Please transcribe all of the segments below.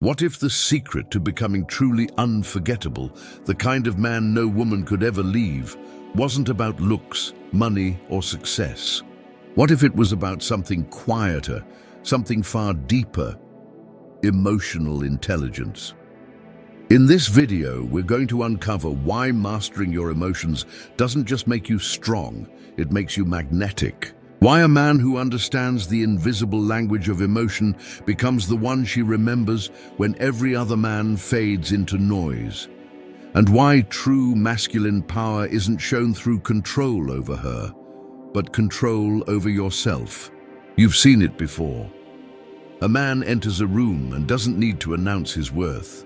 What if the secret to becoming truly unforgettable, the kind of man no woman could ever leave, wasn't about looks, money, or success? What if it was about something quieter, something far deeper? Emotional intelligence. In this video, we're going to uncover why mastering your emotions doesn't just make you strong, it makes you magnetic. Why a man who understands the invisible language of emotion becomes the one she remembers when every other man fades into noise. And why true masculine power isn't shown through control over her, but control over yourself. You've seen it before. A man enters a room and doesn't need to announce his worth.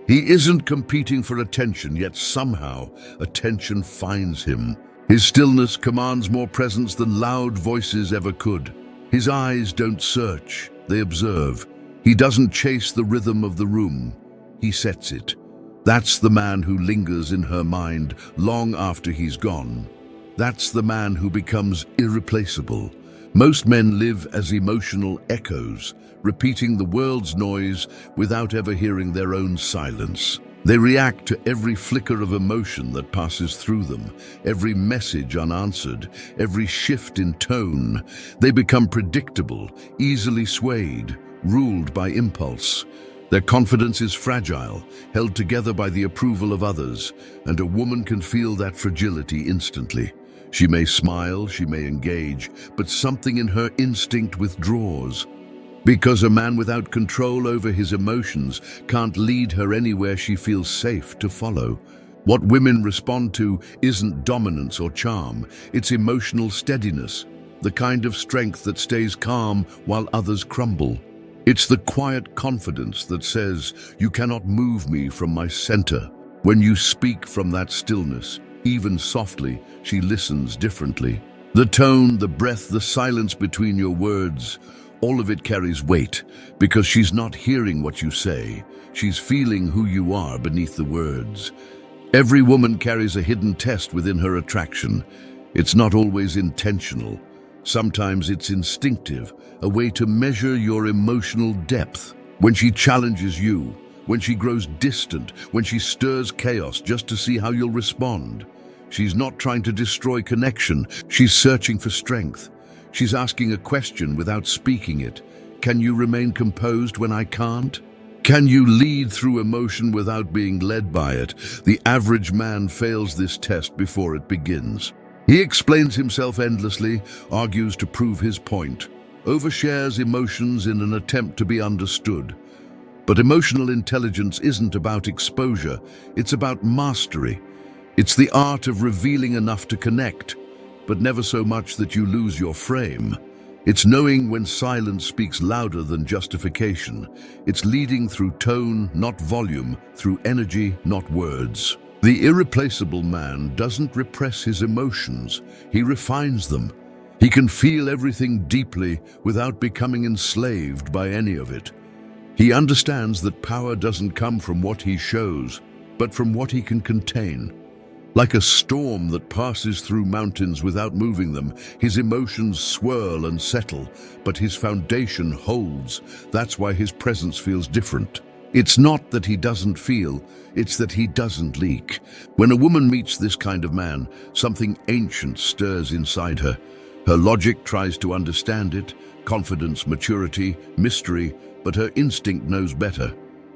He isn't competing for attention, yet somehow attention finds him. His stillness commands more presence than loud voices ever could. His eyes don't search, they observe. He doesn't chase the rhythm of the room, he sets it. That's the man who lingers in her mind long after he's gone. That's the man who becomes irreplaceable. Most men live as emotional echoes, repeating the world's noise without ever hearing their own silence. They react to every flicker of emotion that passes through them, every message unanswered, every shift in tone. They become predictable, easily swayed, ruled by impulse. Their confidence is fragile, held together by the approval of others, and a woman can feel that fragility instantly. She may smile, she may engage, but something in her instinct withdraws. Because a man without control over his emotions can't lead her anywhere she feels safe to follow. What women respond to isn't dominance or charm, it's emotional steadiness, the kind of strength that stays calm while others crumble. It's the quiet confidence that says, "You cannot move me from my center." When you speak from that stillness, even softly, she listens differently. The tone, the breath, the silence between your words, all of it carries weight, because she's not hearing what you say. She's feeling who you are beneath the words. Every woman carries a hidden test within her attraction. It's not always intentional. Sometimes it's instinctive, a way to measure your emotional depth. When she challenges you, when she grows distant, when she stirs chaos just to see how you'll respond. She's not trying to destroy connection, she's searching for strength. She's asking a question without speaking it. Can you remain composed when I can't? Can you lead through emotion without being led by it? The average man fails this test before it begins. He explains himself endlessly, argues to prove his point, overshares emotions in an attempt to be understood. But emotional intelligence isn't about exposure, it's about mastery. It's the art of revealing enough to connect, but never so much that you lose your frame. It's knowing when silence speaks louder than justification. It's leading through tone, not volume, through energy, not words. The irreplaceable man doesn't repress his emotions, he refines them. He can feel everything deeply without becoming enslaved by any of it. He understands that power doesn't come from what he shows, but from what he can contain. Like a storm that passes through mountains without moving them, his emotions swirl and settle, but his foundation holds. That's why his presence feels different. It's not that he doesn't feel, it's that he doesn't leak. When a woman meets this kind of man, something ancient stirs inside her. Her logic tries to understand it, confidence, maturity, mystery, but her instinct knows better.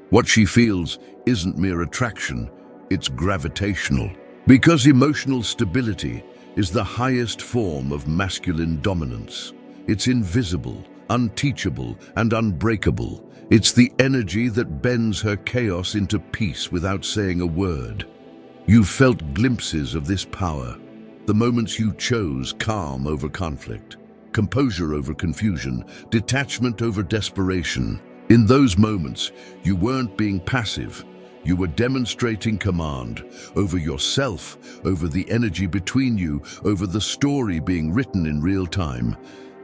What she feels isn't mere attraction, it's gravitational. Because emotional stability is the highest form of masculine dominance. It's invisible, unteachable, and unbreakable. It's the energy that bends her chaos into peace without saying a word. You've felt glimpses of this power, the moments you chose calm over conflict, composure over confusion, detachment over desperation. In those moments, you weren't being passive. You were demonstrating command over yourself, over the energy between you, over the story being written in real time.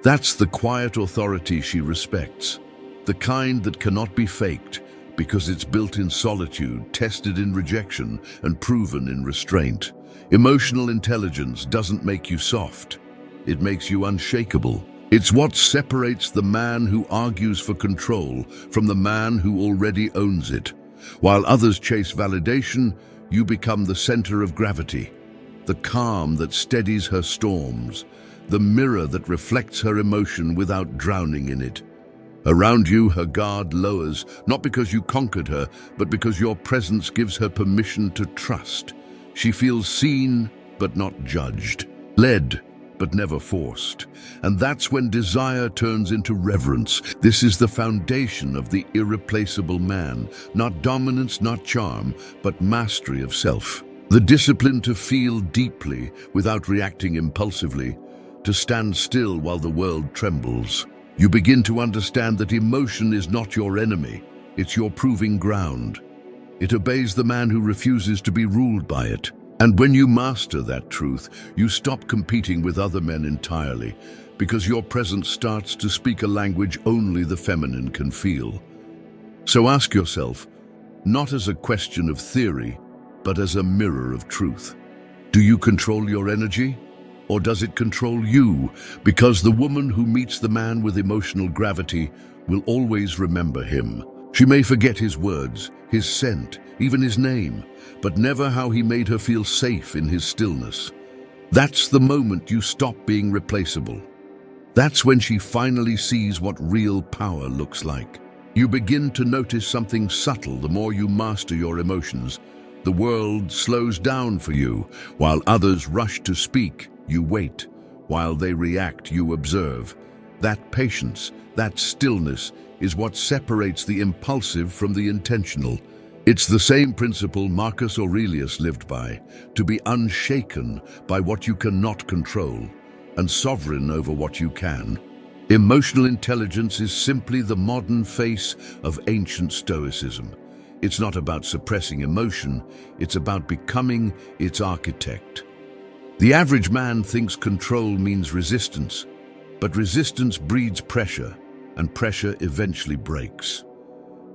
That's the quiet authority she respects, the kind that cannot be faked because it's built in solitude, tested in rejection, and proven in restraint. Emotional intelligence doesn't make you soft. It makes you unshakable. It's what separates the man who argues for control from the man who already owns it. While others chase validation, you become the center of gravity, the calm that steadies her storms, the mirror that reflects her emotion without drowning in it. Around you, her guard lowers, not because you conquered her, but because your presence gives her permission to trust. She feels seen, but not judged, led, but never forced. And that's when desire turns into reverence. This is the foundation of the irreplaceable man. Not dominance, not charm, but mastery of self. The discipline to feel deeply without reacting impulsively, to stand still while the world trembles. You begin to understand that emotion is not your enemy, it's your proving ground. It obeys the man who refuses to be ruled by it. And when you master that truth, you stop competing with other men entirely, because your presence starts to speak a language only the feminine can feel. So ask yourself, not as a question of theory, but as a mirror of truth. Do you control your energy? Or does it control you? Because the woman who meets the man with emotional gravity will always remember him. She may forget his words, his scent, even his name, but never how he made her feel safe in his stillness. That's the moment you stop being replaceable. That's when she finally sees what real power looks like. You begin to notice something subtle the more you master your emotions. The world slows down for you. While others rush to speak, you wait. While they react, you observe. That patience, that stillness, is what separates the impulsive from the intentional. It's the same principle Marcus Aurelius lived by, to be unshaken by what you cannot control, and sovereign over what you can. Emotional intelligence is simply the modern face of ancient stoicism. It's not about suppressing emotion, it's about becoming its architect. The average man thinks control means resistance, but resistance breeds pressure, and pressure eventually breaks.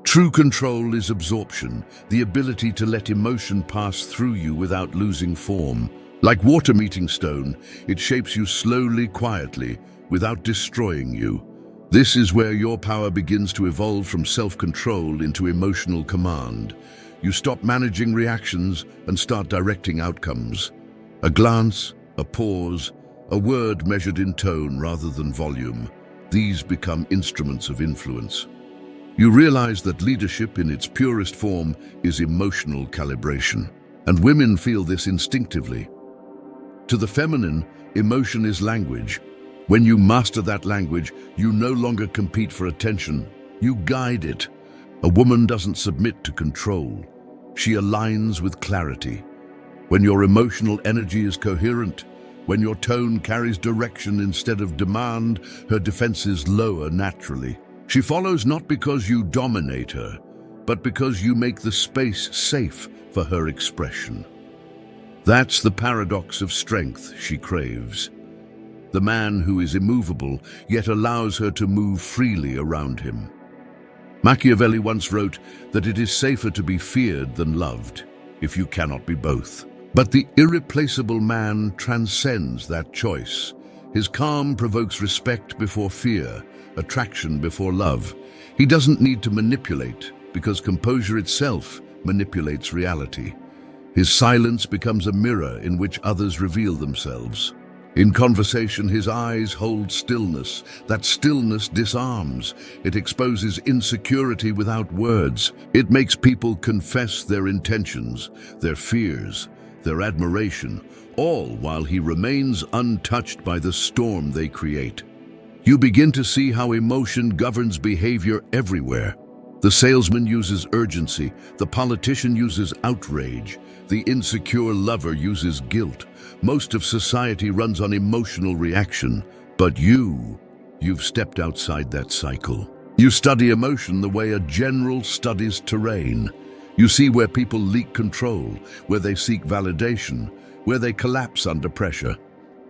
True control is absorption, the ability to let emotion pass through you without losing form. Like water meeting stone, it shapes you slowly, quietly, without destroying you. This is where your power begins to evolve from self-control into emotional command. You stop managing reactions and start directing outcomes. A glance, a pause, a word measured in tone rather than volume. These become instruments of influence. You realize that leadership in its purest form is emotional calibration, and women feel this instinctively. To the feminine, emotion is language. When you master that language, you no longer compete for attention, you guide it. A woman doesn't submit to control. She aligns with clarity. When your emotional energy is coherent, when your tone carries direction instead of demand, her defenses lower naturally. She follows not because you dominate her, but because you make the space safe for her expression. That's the paradox of strength she craves. The man who is immovable, yet allows her to move freely around him. Machiavelli once wrote that it is safer to be feared than loved, if you cannot be both. But the irreplaceable man transcends that choice. His calm provokes respect before fear, attraction before love. He doesn't need to manipulate, because composure itself manipulates reality. His silence becomes a mirror in which others reveal themselves. In conversation, his eyes hold stillness. That stillness disarms. It exposes insecurity without words. It makes people confess their intentions, their fears, their admiration, all while he remains untouched by the storm they create. You begin to see how emotion governs behavior everywhere. The salesman uses urgency, the politician uses outrage, the insecure lover uses guilt. Most of society runs on emotional reaction, but you've stepped outside that cycle. You study emotion the way a general studies terrain. You see where people leak control, where they seek validation, where they collapse under pressure.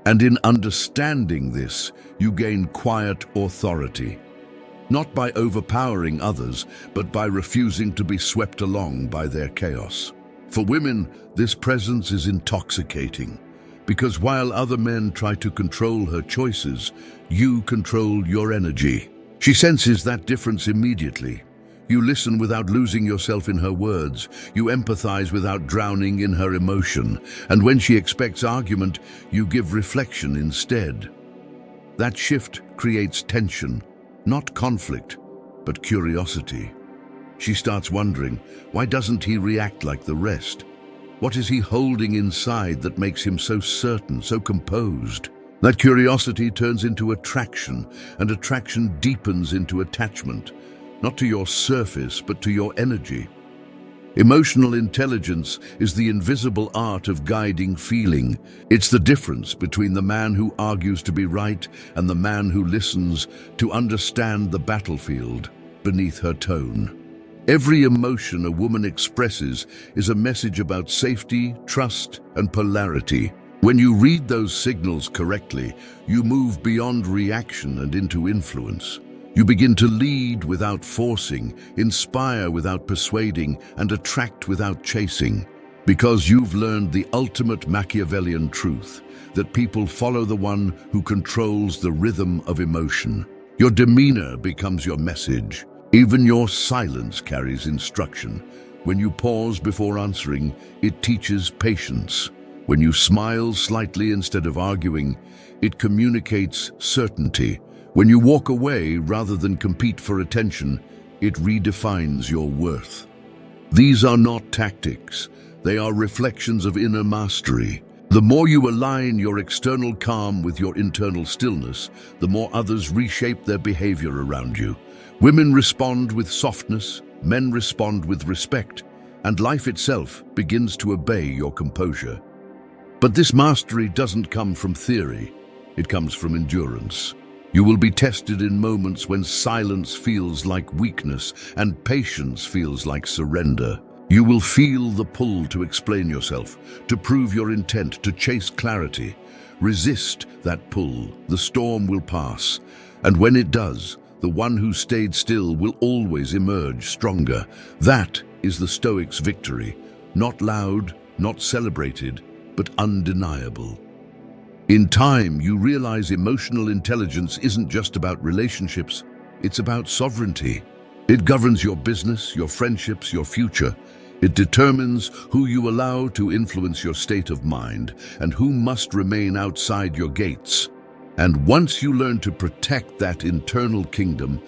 And in understanding this, you gain quiet authority. Not by overpowering others, but by refusing to be swept along by their chaos. For women, this presence is intoxicating, Because while other men try to control her choices, you control your energy. She senses that difference immediately. You listen without losing yourself in her words. You empathize without drowning in her emotion. And when she expects argument, you give reflection instead. That shift creates tension, not conflict, but curiosity. She starts wondering, why doesn't he react like the rest? What is he holding inside that makes him so certain, so composed? That curiosity turns into attraction, and attraction deepens into attachment. Not to your surface, but to your energy. Emotional intelligence is the invisible art of guiding feeling. It's the difference between the man who argues to be right and the man who listens to understand the battlefield beneath her tone. Every emotion a woman expresses is a message about safety, trust, and polarity. When you read those signals correctly, you move beyond reaction and into influence. You begin to lead without forcing, inspire without persuading, and attract without chasing. Because you've learned the ultimate Machiavellian truth, that people follow the one who controls the rhythm of emotion. Your demeanor becomes your message. Even your silence carries instruction. When you pause before answering, it teaches patience. When you smile slightly instead of arguing, it communicates certainty. When you walk away rather than compete for attention, it redefines your worth. These are not tactics. They are reflections of inner mastery. The more you align your external calm with your internal stillness, the more others reshape their behavior around you. Women respond with softness, men respond with respect, and life itself begins to obey your composure. But this mastery doesn't come from theory. It comes from endurance. You will be tested in moments when silence feels like weakness and patience feels like surrender. You will feel the pull to explain yourself, to prove your intent, to chase clarity. Resist that pull. The storm will pass. And when it does, the one who stayed still will always emerge stronger. That is the Stoics' victory. Not loud, not celebrated, but undeniable. In time, you realize emotional intelligence isn't just about relationships, it's about sovereignty. It governs your business, your friendships, your future. It determines who you allow to influence your state of mind and who must remain outside your gates. And once you learn to protect that internal kingdom,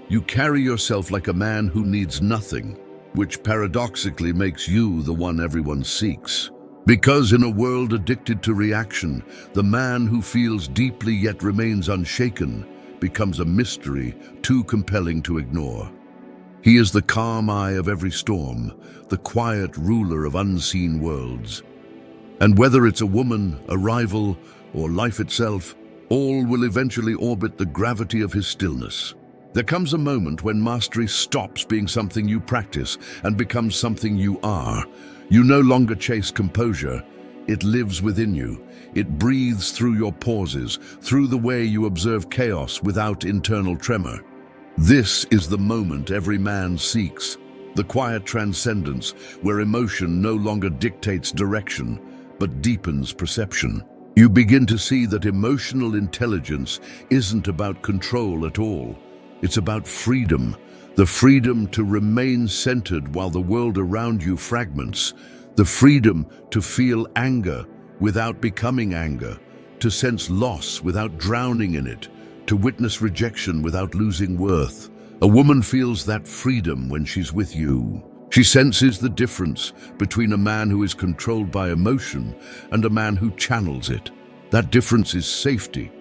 you carry yourself like a man who needs nothing, which paradoxically makes you the one everyone seeks. Because in a world addicted to reaction, the man who feels deeply yet remains unshaken becomes a mystery too compelling to ignore. He is the calm eye of every storm, the quiet ruler of unseen worlds. And whether it's a woman, a rival, or life itself, all will eventually orbit the gravity of his stillness. There comes a moment when mastery stops being something you practice and becomes something you are. You no longer chase composure. It lives within you. It breathes through your pauses, through the way you observe chaos without internal tremor. This is the moment every man seeks, the quiet transcendence where emotion no longer dictates direction, but deepens perception. You begin to see that emotional intelligence isn't about control at all. It's about freedom, the freedom to remain centered while the world around you fragments, the freedom to feel anger without becoming anger, to sense loss without drowning in it, to witness rejection without losing worth. A woman feels that freedom when she's with you. She senses the difference between a man who is controlled by emotion and a man who channels it. That difference is safety,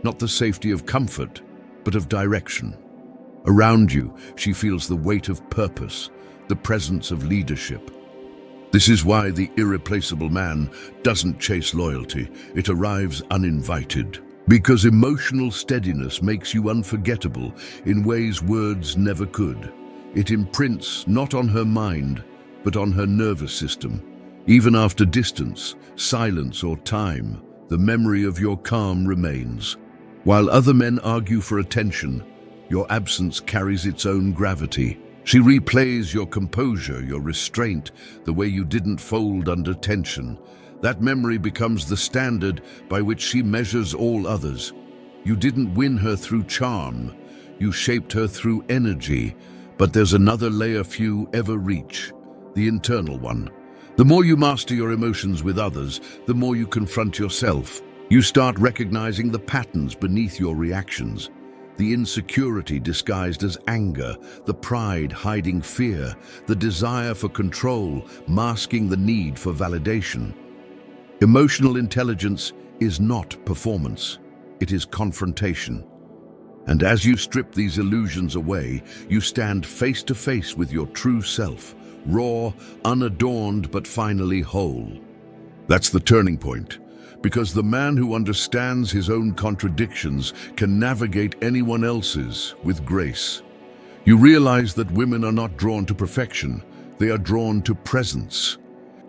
not the safety of comfort, but of direction. Around you, she feels the weight of purpose, the presence of leadership. This is why the irreplaceable man doesn't chase loyalty. It arrives uninvited. Because emotional steadiness makes you unforgettable in ways words never could. It imprints not on her mind, but on her nervous system. Even after distance, silence, or time, the memory of your calm remains. While other men argue for attention, your absence carries its own gravity. She replays your composure, your restraint, the way you didn't fold under tension. That memory becomes the standard by which she measures all others. You didn't win her through charm. You shaped her through energy. But there's another layer few ever reach, the internal one. The more you master your emotions with others, the more you confront yourself. You start recognizing the patterns beneath your reactions. The insecurity disguised as anger, the pride hiding fear, the desire for control masking the need for validation. Emotional intelligence is not performance, it is confrontation. And as you strip these illusions away, you stand face to face with your true self, raw, unadorned, but finally whole. That's the turning point, because the man who understands his own contradictions can navigate anyone else's with grace. You realize that women are not drawn to perfection, they are drawn to presence.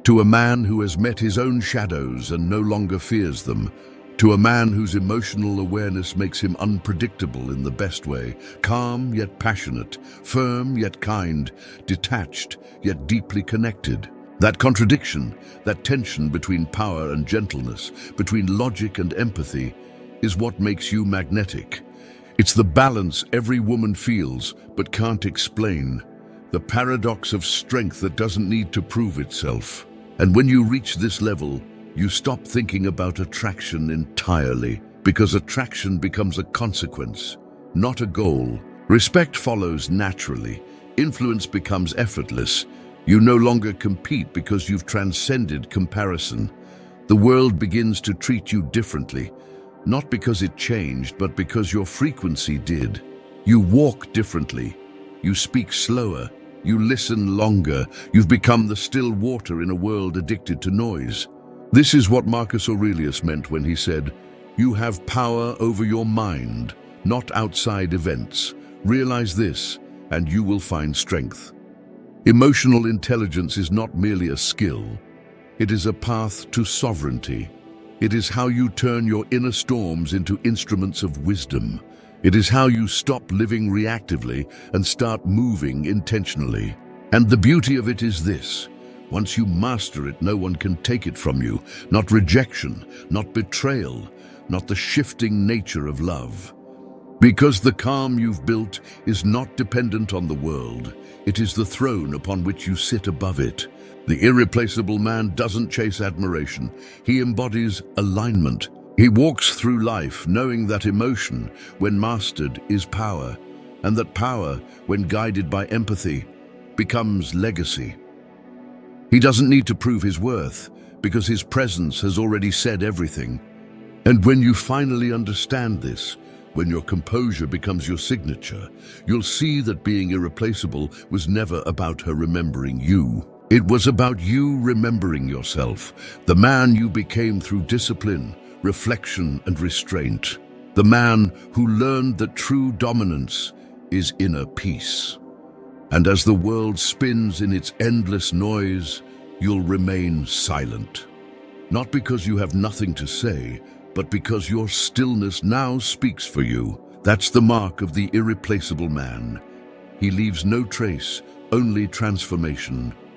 To a man who has met his own shadows and no longer fears them. To a man whose emotional awareness makes him unpredictable in the best way, calm yet passionate, firm yet kind, detached yet deeply connected. That contradiction, that tension between power and gentleness, between logic and empathy, is what makes you magnetic. It's the balance every woman feels but can't explain. The paradox of strength that doesn't need to prove itself. And when you reach this level, you stop thinking about attraction entirely, because attraction becomes a consequence, not a goal. Respect follows naturally. Influence becomes effortless. You no longer compete because you've transcended comparison. The world begins to treat you differently, not because it changed, but because your frequency did. You walk differently. You speak slower. You listen longer. You've become the still water in a world addicted to noise. This is what Marcus Aurelius meant when he said, "You have power over your mind, not outside events. Realize this, and you will find strength." Emotional intelligence is not merely a skill. It is a path to sovereignty. It is how you turn your inner storms into instruments of wisdom. It is how you stop living reactively and start moving intentionally. And the beauty of it is this. Once you master it, no one can take it from you. Not rejection, not betrayal, not the shifting nature of love. Because the calm you've built is not dependent on the world. It is the throne upon which you sit above it. The irreplaceable man doesn't chase admiration. He embodies alignment. He walks through life knowing that emotion, when mastered, is power, and that power, when guided by empathy, becomes legacy. He doesn't need to prove his worth, because his presence has already said everything. And when you finally understand this, when your composure becomes your signature, you'll see that being irreplaceable was never about her remembering you. It was about you remembering yourself, the man you became through discipline, reflection, and restraint. The man who learned that true dominance is inner peace. And as the world spins in its endless noise, you'll remain silent. Not because you have nothing to say, but because your stillness now speaks for you. That's the mark of the irreplaceable man. He leaves no trace, only transformation.